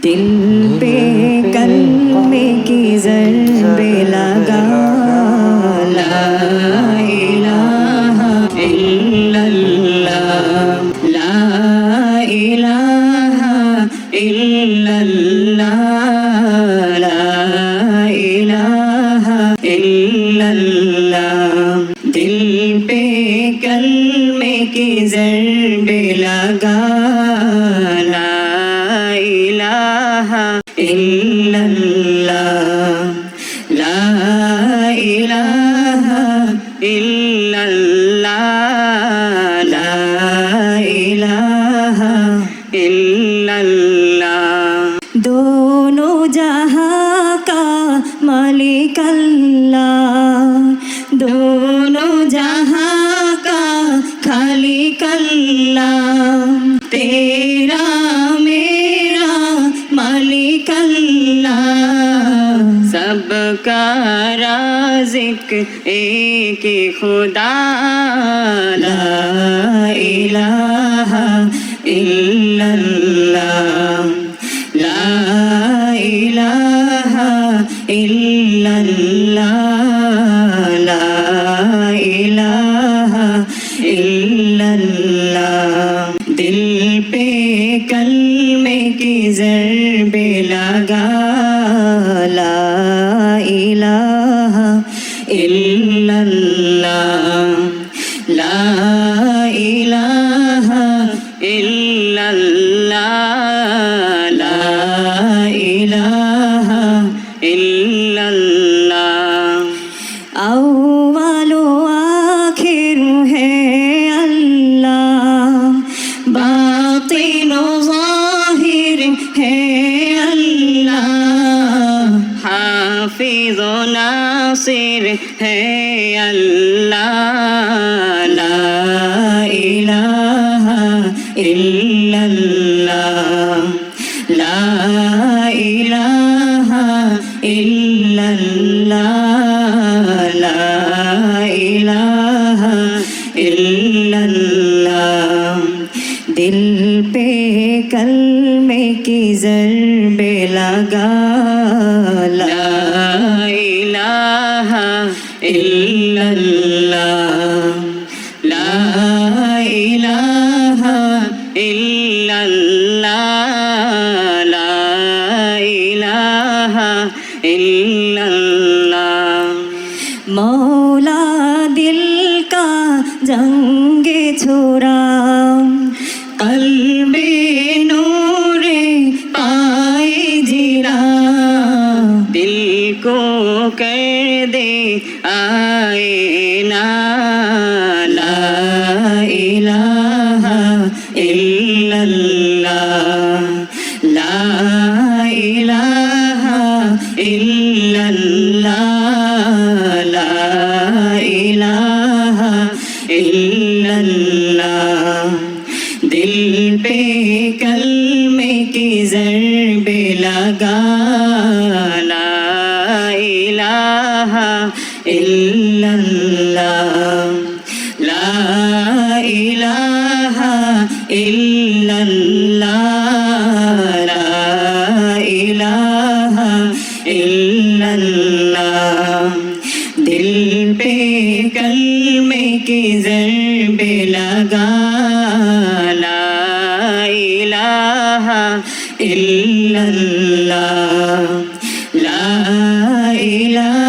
दिल पे कलमे की ज़रबे लगा ला इलाहा इल्लल्लाह ला इलाहा इल्लल्लाह ला इलाहा इल्लल्लाह दिल पे कलमे की ज़रबे लगा ला इलाहा इल्लल्लाह ला इलाहा इल्लल्लाह ला इलाहा इल्लल्लाह दोनों जहां का मालिक अल्लाह दोनों जहां का खालिक अल्लाह तेरा मेरा मालिक अल्लाह सबका राज़िक एक ही खुदा ला इलाहा इल्लल्लाह ला इलाहा इल्लल्लाह ला इलाहा इल्लल्लाह दिल पे कलमे की ज़रबे लगा ला इलाहा इल्लल्लाह ला इलाहा इल्लल्लाह ला इलाहा इल्लल्लाह अव्वलो आखिर है अल्लाह बातिनो ज़ाहिर है अल्लाह हाफिज़ व नासिर है अल्लाह ला इलाहा इल्लल्लाह ला इलाहा इल्लल्लाह ला इलाहा इल्लल्लाह दिल पे कलमे की ज़रबे लगा ला इलाहा इल्लल्लाह ला इलाहा इल्लल्लाह ला इलाहा इल्लल्लाह मौला दिल का जंगे छोड़ा कल्बे नूरे पाए जिला दिल को कर दे आए ना ला इलाहा इल्लल्लाह ला इलाहा इल्लल्लाह ला इलाहा इल्लल्लाह दिल पे कलमे की ज़रबे लगा ला इलाहा इल्लल्लाह ला इलाहा इल्लल्लाह ला इलाहा इल्लल्लाह दिल पे कलमे की ज़रबे लगा ला इलाहा इल्लल्लाह ला इलाहा